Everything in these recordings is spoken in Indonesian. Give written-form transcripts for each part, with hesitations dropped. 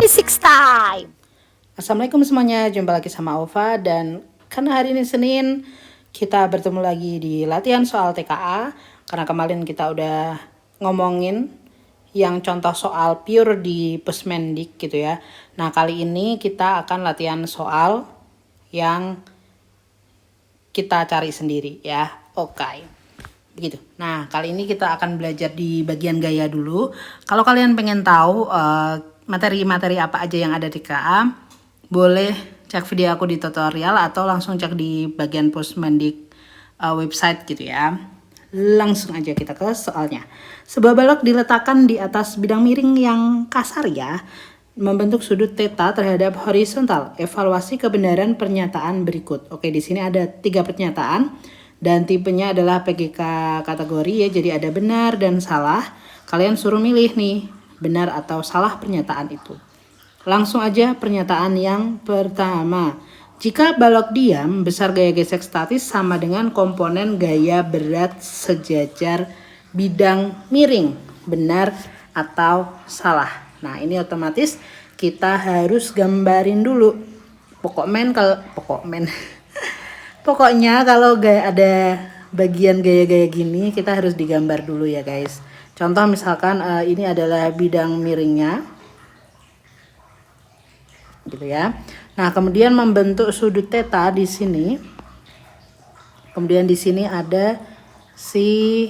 Physics time. Assalamualaikum semuanya, jumpa lagi sama Ova. Dan karena hari ini Senin, kita bertemu lagi di latihan soal TKA. Karena kemarin kita udah ngomongin yang contoh soal pure di Pusmendik gitu ya. Nah kali ini kita akan latihan soal yang kita cari sendiri ya. Oke. Begitu. Nah, kali ini kita akan belajar di bagian gaya dulu. Kalau kalian pengen tahu materi-materi apa aja yang ada di KA, boleh cek video aku di tutorial atau langsung cek di bagian Pusmendik website gitu ya. Langsung aja kita ke soalnya. Sebuah balok diletakkan di atas bidang miring yang kasar ya, membentuk sudut theta terhadap horizontal. Evaluasi kebenaran pernyataan berikut. Oke, di sini ada 3 pernyataan. Dan tipenya adalah PGK kategori ya, jadi ada benar dan salah. Kalian suruh milih nih, benar atau salah pernyataan itu. Langsung aja pernyataan yang pertama. Jika balok diam, besar gaya gesek statis sama dengan komponen gaya berat sejajar bidang miring. Benar atau salah? Nah ini otomatis kita harus gambarin dulu. Pokoknya kalau ada bagian gaya-gaya gini kita harus digambar dulu ya guys. Contoh misalkan ini adalah bidang miringnya, gitu ya. Nah kemudian membentuk sudut theta di sini. Kemudian di sini ada si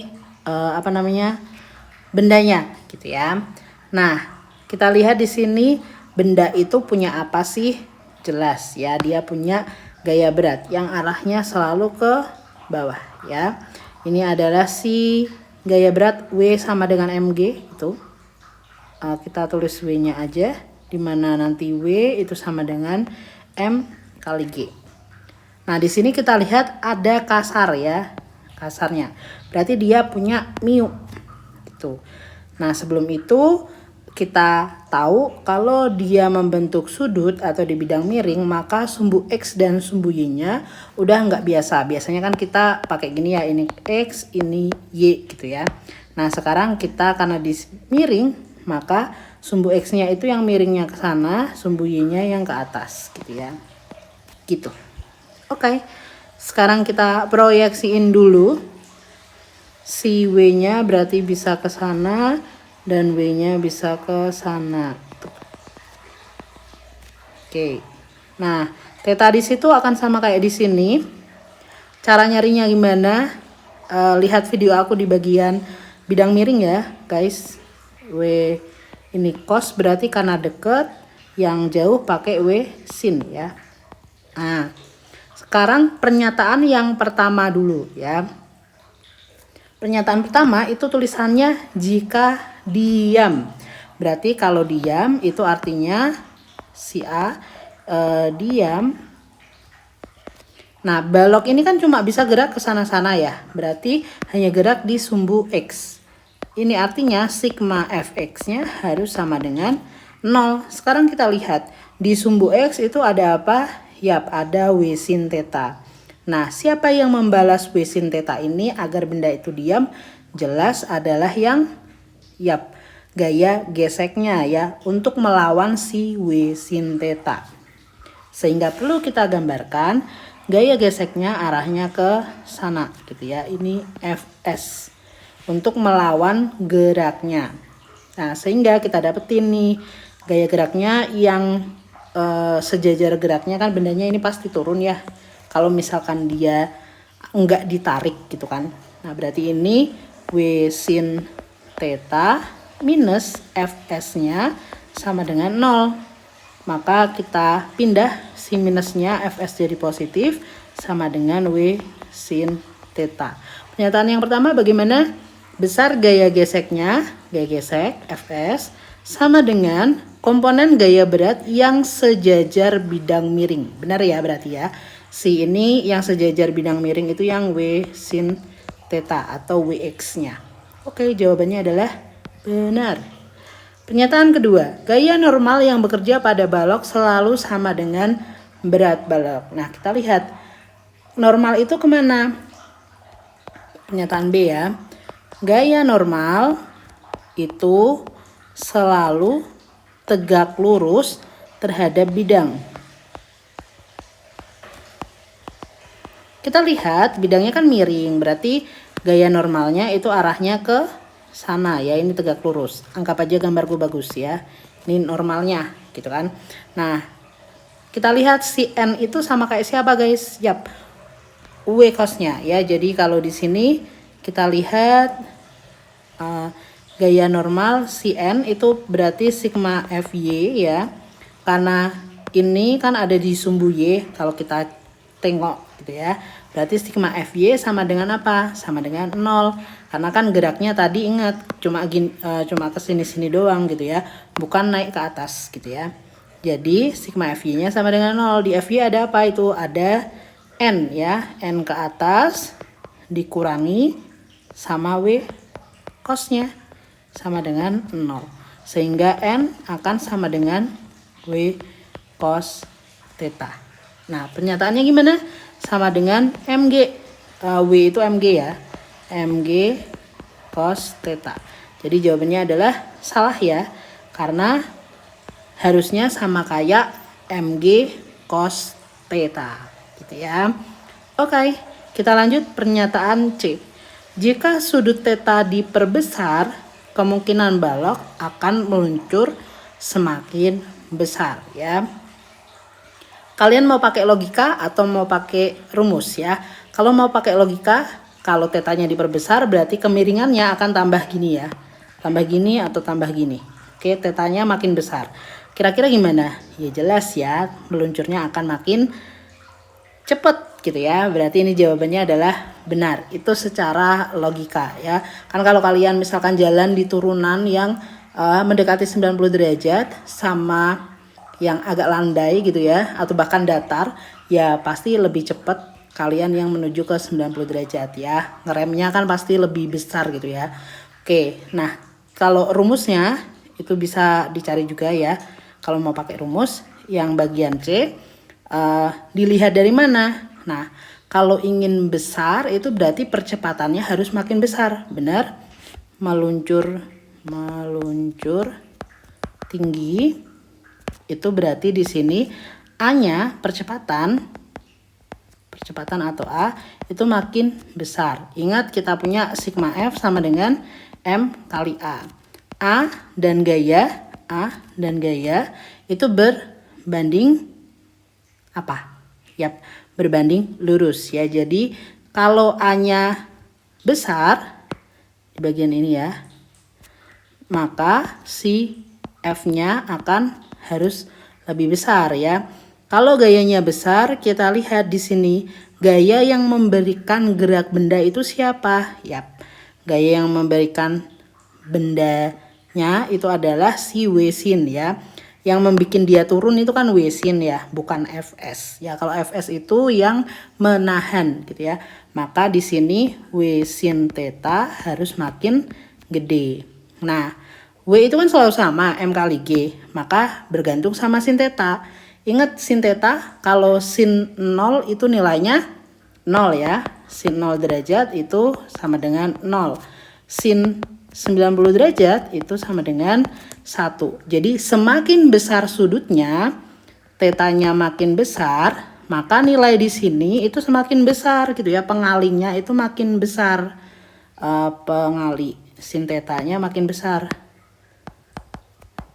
bendanya, gitu ya. Nah kita lihat di sini benda itu punya apa sih? Jelas ya, dia punya gaya berat yang arahnya selalu ke bawah ya. Ini adalah si gaya berat W sama dengan mg itu. Kita tulis W-nya aja, dimana nanti W itu sama dengan M kali G. Nah di sini kita lihat ada kasar ya, kasarnya. Berarti dia punya mu gitu. Nah sebelum itu kita tahu kalau dia membentuk sudut atau di bidang miring, maka sumbu X dan sumbu Y-nya udah nggak biasa. Biasanya kan kita pakai gini ya, ini X, ini Y gitu ya. Nah sekarang kita karena di miring, maka sumbu X-nya itu yang miringnya ke sana, sumbu Y-nya yang ke atas gitu ya. Gitu. Oke. Sekarang kita proyeksiin dulu. Si W-nya berarti bisa ke sana dan W-nya bisa ke sana. Oke. Nah, theta di situ akan sama kayak di sini. Cara nyarinya gimana? Lihat video aku di bagian bidang miring ya, guys. W ini cos berarti karena deket, yang jauh pakai W sin ya. Nah, sekarang pernyataan yang pertama dulu ya. Pernyataan pertama itu tulisannya jika diam. Berarti kalau diam itu artinya si A diam. Nah balok ini kan cuma bisa gerak ke sana-sana ya. Berarti hanya gerak di sumbu X. Ini artinya sigma Fx nya harus sama dengan 0. Sekarang kita lihat di sumbu X itu ada apa? Yap, ada W sin theta. Nah, siapa yang membalas W sin theta ini agar benda itu diam? Jelas adalah yang gaya geseknya ya, untuk melawan si W sin theta. Sehingga perlu kita gambarkan gaya geseknya arahnya ke sana gitu ya. Ini Fs untuk melawan geraknya. Nah, sehingga kita dapetin nih gaya geraknya yang sejajar geraknya kan, bendanya ini pasti turun ya. Kalau misalkan dia enggak ditarik gitu kan. Nah berarti ini W sin theta minus Fs-nya sama dengan 0. Maka kita pindah si minusnya, Fs jadi positif, sama dengan W sin theta. Pernyataan yang pertama bagaimana? Besar gaya geseknya, gaya gesek Fs, sama dengan komponen gaya berat yang sejajar bidang miring. Benar ya berarti ya. Si ini yang sejajar bidang miring itu yang W sin theta atau Wx-nya. Oke, jawabannya adalah benar. Pernyataan kedua, gaya normal yang bekerja pada balok selalu sama dengan berat balok. Nah, kita lihat normal itu kemana? Pernyataan B ya. Gaya normal itu selalu tegak lurus terhadap bidang. Kita lihat bidangnya kan miring, berarti gaya normalnya itu arahnya ke sana ya, ini tegak lurus. Anggap aja gambarku bagus ya. Ini normalnya gitu kan. Nah, kita lihat si N itu sama kayak siapa guys? Yap, W cosnya ya. Jadi kalau di sini kita lihat gaya normal si N itu berarti sigma FY ya. Karena ini kan ada di sumbu Y, kalau kita tengok gitu ya. Berarti sigma FY sama dengan apa? Sama dengan 0. Karena kan geraknya tadi ingat cuma ke sini-sini doang gitu ya. Bukan naik ke atas gitu ya. Jadi sigma FY-nya sama dengan 0. Di FY ada apa itu? Ada N ya. N ke atas dikurangi sama W cosnya sama dengan 0. Sehingga N akan sama dengan W cos theta. Nah, pernyataannya gimana? Sama dengan MG. W itu MG ya. MG cos theta. Jadi jawabannya adalah salah ya. Karena harusnya sama kayak MG cos theta. Gitu ya. Oke, kita lanjut pernyataan C. Jika sudut theta diperbesar, kemungkinan balok akan meluncur semakin besar ya. Kalian mau pakai logika atau mau pakai rumus ya? Kalau mau pakai logika, kalau tetanya diperbesar berarti kemiringannya akan tambah gini ya. Tambah gini atau tambah gini. Oke, tetanya makin besar. Kira-kira gimana? Ya jelas ya, meluncurnya akan makin cepet gitu ya. Berarti ini jawabannya adalah benar. Itu secara logika ya. Kan kalau kalian misalkan jalan di turunan yang mendekati 90 derajat sama yang agak landai gitu ya, atau bahkan datar, ya pasti lebih cepat kalian yang menuju ke 90 derajat ya. Ngeremnya kan pasti lebih besar gitu ya. Oke, nah kalau rumusnya itu bisa dicari juga ya. Kalau mau pakai rumus yang bagian C, dilihat dari mana? Nah, kalau ingin besar itu berarti percepatannya harus makin besar, benar? Meluncur tinggi. Itu berarti di sini A-nya percepatan atau A itu makin besar. Ingat kita punya sigma F sama dengan M kali A. A dan gaya itu berbanding apa? Yap, berbanding lurus ya. Jadi kalau A-nya besar di bagian ini ya, maka si F-nya akan harus lebih besar ya. Kalau gayanya besar, kita lihat di sini gaya yang memberikan gerak benda itu siapa? Yap, gaya yang memberikan bendanya itu adalah si W sin ya. Yang membuat dia turun itu kan W sin ya, bukan Fs. Ya, kalau Fs itu yang menahan gitu ya. Maka di sini W sin theta harus makin gede. Nah, W itu kan selalu sama, M kali G. Maka bergantung sama sin theta. Ingat sin theta, kalau sin 0 itu nilainya 0 ya. Sin 0 derajat itu sama dengan 0. Sin 90 derajat itu sama dengan 1. Jadi semakin besar sudutnya, tetanya makin besar, maka nilai di sini itu semakin besar gitu ya. Pengalinya itu makin besar. Pengali sin tetanya makin besar.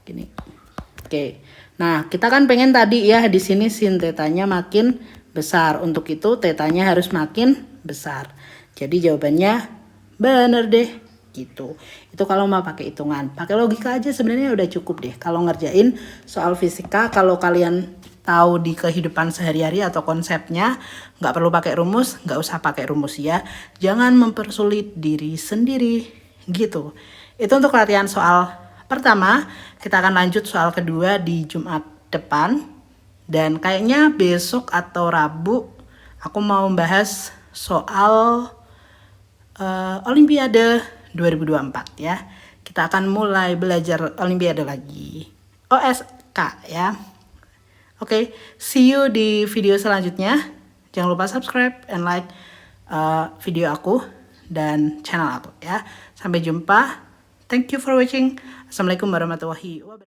Gini. Oke. Nah, kita kan pengen tadi ya di sini sin tetanya makin besar. Untuk itu tetanya harus makin besar. Jadi jawabannya bener deh gitu. Itu kalau mau pakai hitungan. Pakai logika aja sebenarnya udah cukup deh. Kalau ngerjain soal fisika, kalau kalian tahu di kehidupan sehari-hari atau konsepnya, nggak perlu pakai rumus, nggak usah pakai rumus ya. Jangan mempersulit diri sendiri gitu. Itu untuk latihan soal pertama. Kita akan lanjut soal kedua di Jumat depan. Dan kayaknya besok atau Rabu aku mau membahas soal Olimpiade 2024 ya. Kita akan mulai belajar Olimpiade lagi. OSK ya. Oke, see you di video selanjutnya. Jangan lupa subscribe and like video aku dan channel aku ya. Sampai jumpa. Thank you for watching. Assalamualaikum warahmatullahi wabarakatuh.